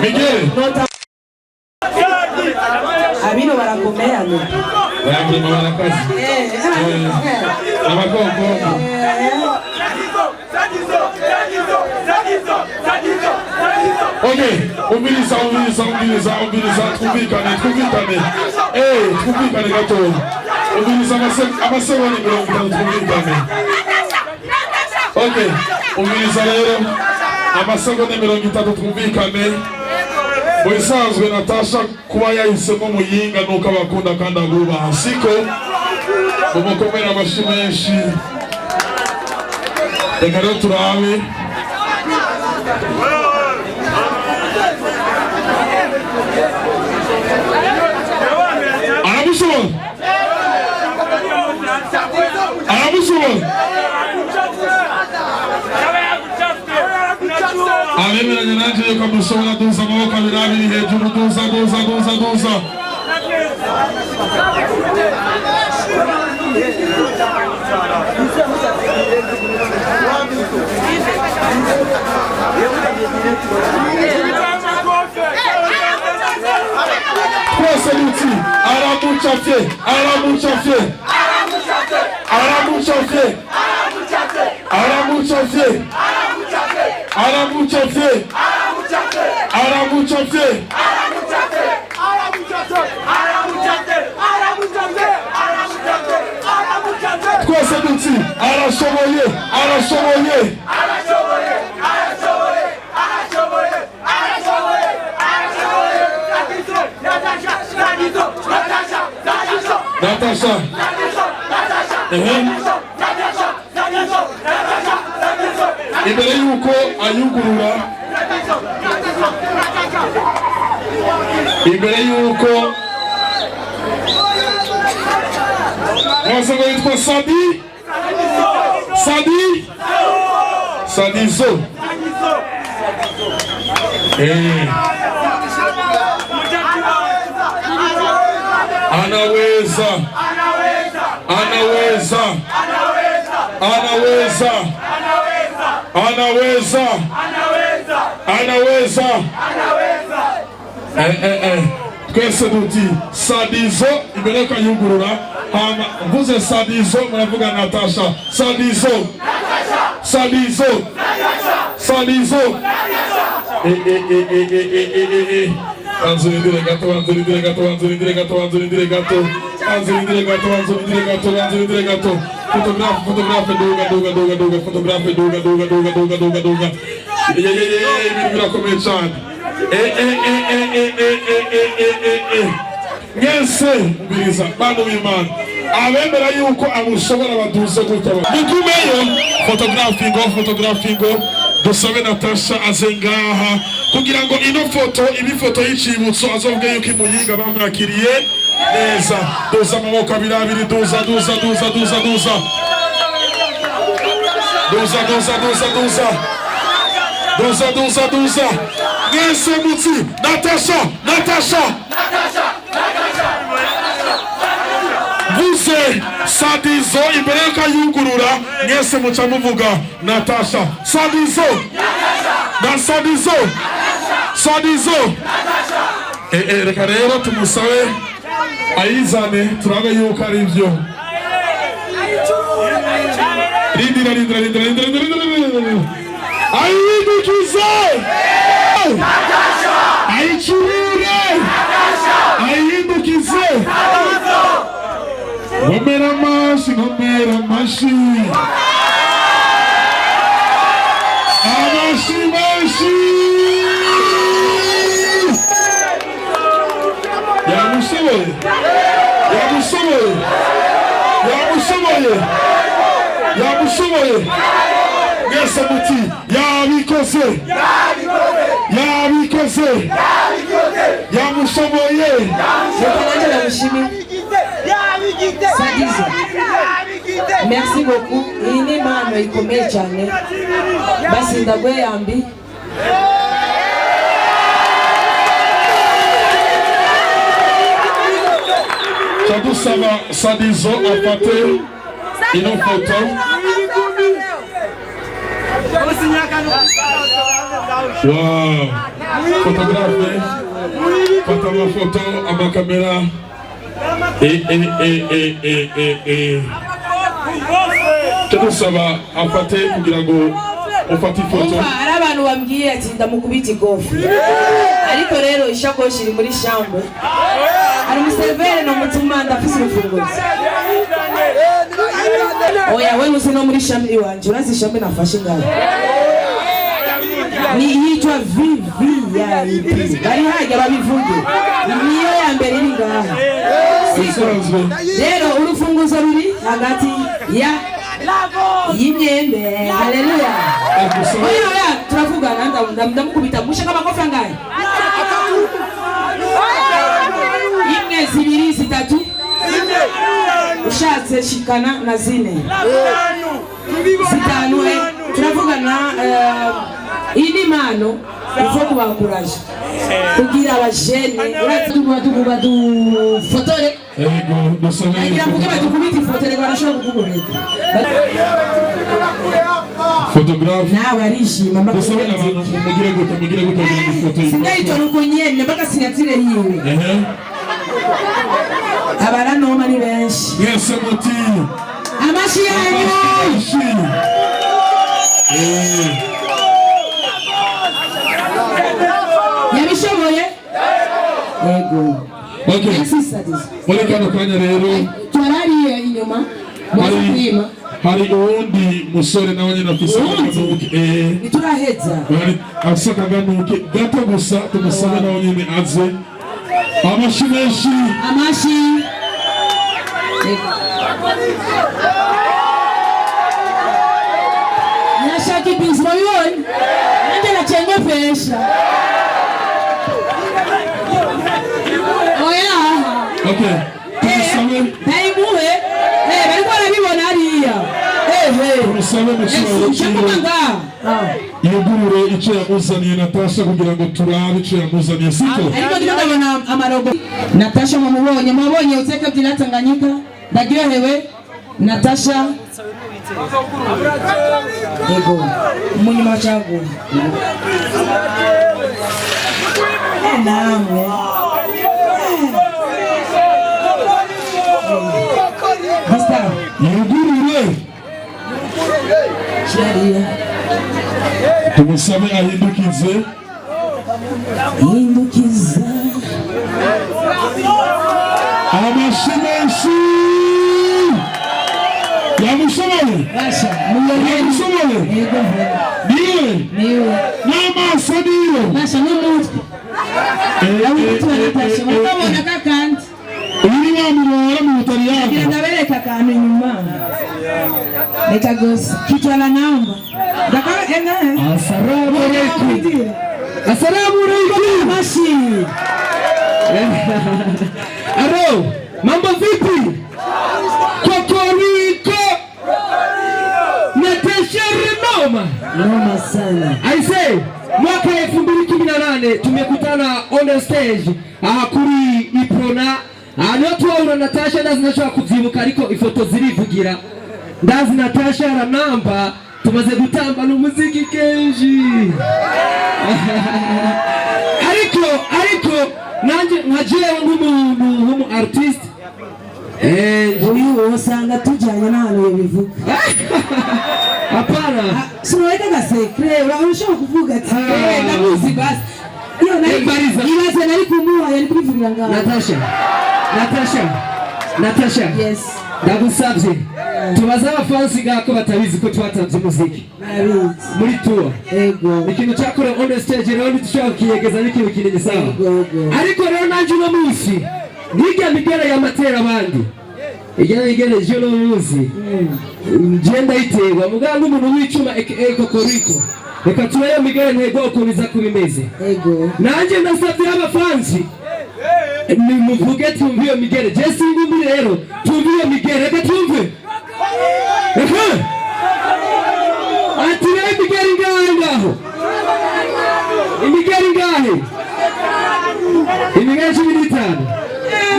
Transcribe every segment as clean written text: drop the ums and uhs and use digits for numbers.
Miguel. Abino barakomera no. Baragema barakazi. Abakoko. Okay, umbiliza twumvikane. Twumvikane gato. Umbiliza amasegonda 50 twumvikane. Okay, umbiliza rero amasegonda 30 twumvikane. Mubisanzwe Natacha kuba yahisemo muyinga nuko abakunda kandi abubaha siko umukomera amashi menshi. Reka rero turabe aramushobora abemeranya nanjye yuko amushobora. Duza amaboko abiri abiri hejuru. Duza twese luti aramuchafye twese luti arashoboye Natacha. Imbere yuko ayugurura mwasanga yitwa sadizzo. Anaweza. Twese duti sadizzo imbere ko yugurura hama mvuze sadizzo muravuga Natacha. Sadizzo. Anzurindire gato. Fotografe duga. Birakomeye cyane. Nyese mbiriza bantu b'Imana. Abemera yuko amushobora baduze gutya. Mukumeyo fotografingo. Dusabe Natacha azengaha kugira ngo ino foto ibifoto y'icibutso azovuge yuko imuyinga bamwakiriye neza. Duza amaboko abiri. Duza. Nese mutsi Natacha. Vuze sadizzo imbere y'akayugurura mwese muca muvuga Natacha. Sadizzo. Reka rero tumusabe ayizane turabe yuko ari byo. Rindira. Ayidukize. Ayichurire. Ayidukize. Ngomera mashi. Amashi. Yamushoboye. Ngese muti yabikoze. Yamushoboye. Merci beaucoup. Ini mano ikomeye cyane. Basi ndagwe yambi. Sadusaba sadizzo afate ino foto. Wow. Photographe. Fata amafoto, amakamera. Tudusaba afate kugira ngo ufate ifoto. Hari abantu bambwiye ati ndamukubita ikofi. Ariko rero ishakoshi iri muri chambre. Hari umuservere no mutuma ndafise urufunguzo. Oya wewe usi no muri chambre wanje urazi chambre nafashe ngaho. Ni hitwa VIP. Bari haje babivuge. Niyo ya mbere iri ngaho. Rero urufunguzo ruri hagati ya y'imyembe. Haleluya. Oya turavugana ndamukubita mushaka amakofi angahe? Imwe zibiri zitatu ushatse shikana na zine zitanu turavugana ini mano ifo kubakuraje kugira abajene uratuba du fotore Ego dusome ngira mvuge batukubita ifotore barashobora kukugureta photographe nawe arishima dusome abantu mugire gute ifoto sinayitona uko nyene mpaka sinyatire yiwe abaranoma ni benshi mwese muti amashi yanyu yabishoboye yego okay muri kano kanya rero turariye inyuma hari uwundi musore nawe nyine afise akanuke nituraheza afise akaganuke gato gusa tumusabe nawe nyine aze amashi menshi amashi nashaka ibintu babibonye nanjye nacenye pesha oya okay tumusabe ntayimuhe bariko barabibona hariya tumusabe mu cyubahiro cyiwe yugurure icyo yamuzaniye Natasha kugira ngo turabe icyo yamuzaniye siko ariko ndimo ndabona amarogo Natasha mubonye uteke byina Tanganyika ndagyohewe Natasha yego munyuma cyago namwe basta yugurure Sharia tumusabe ahindukiza amashi menshi yamushoboye basha yamushoboye yego niwe n'amaso niwe basha n'umutwe Natasha batabona kakandi uri wamubora mu Butaliyani ndabereka kantu inyuma leta gose kichwa la namba dakara assalamu alaikum mashi aro mambo vipi kokoriko Natasha noma sana I say mwaka 2018 tumekutana on stage kuri Iprona niyo tuwaura Natasha ndazi nashobora kuvyibuka ariko ifoto zirivugira ndazi Natasha aranamba tumaze gutamba n'umuziki kenshi ariko nanje nkajewe nk'umu artist uyu usanga tujyanye n'ahantu bivuga hapana sinaweka gasekre urashobora kuvuga ati ndamuzi basi iyo ibaze nari kumuha yari kubivugira ngaho Natasha yes ndagusabye tubaza abafansi gako batabizi ko twatanze umuziki muri tour ego ikintu cyakora on stage rero dushaka kiyegeza n'ikintu kinini sawa ariko rero nanje no munsi nijya migere y'amatera abandi igere joro munsi ngenda iterwa muganga umuntu w'icuma kokoriko reka turayo migere ntego ukuriza kubimeze ego nanje ndasabye abafansi ni muvuge tumviye migere Jesse ngumbi rero tumviye migere reka tumve ati rero migere ngaho imigere ngahe imigere 15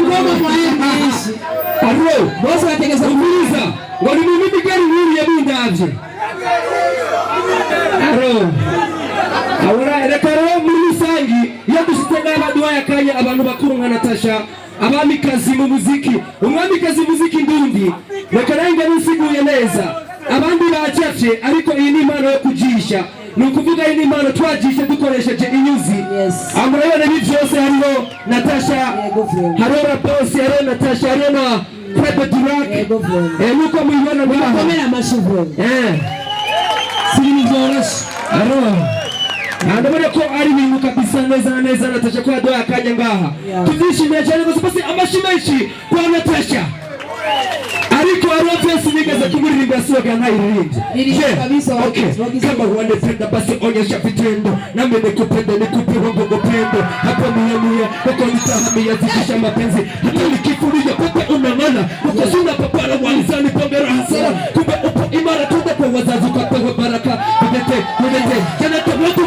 ngoma kwaye mbishi aro bose bategeza kumuriza ngo ni mu migere nkuriye bindavye aro ahora reka rero muri rusangi akanya abantu bakuru nka Natacha abamikazi mu muziki umwamikazi muziki ndundi reka nange nusiguye neza abandi bacafye ariko iyi ni impano yo kujisha ni ukuvuga iyi ni impano twajishe dukoresheje inyuzi amurabona ibi byose hariho Natacha hariho Raposi hariho Natacha hariho na Fred Durac nuko mubibona mukomere amashuvu sibini byoroshye ndabona ko ari ibintu kabisa neza Natacha ko yaduhaye akanya ngaha tubyishimiye cyane gusa basi amashyi menshi kwa Natacha ariko arofesi nigeze kumuririmba soga nkayirimbye kama wanapenda basi onyesha vitendo nami nikupenda nikupe wangu upendo hapa mia huko nitahamia zidisha mapenzi hata nikifuria pepe unang'ana ukasuna papara walizani pongera hasara kumbe upo imara tuda kwa wazazi ukapewa baraka kudete jana tablatu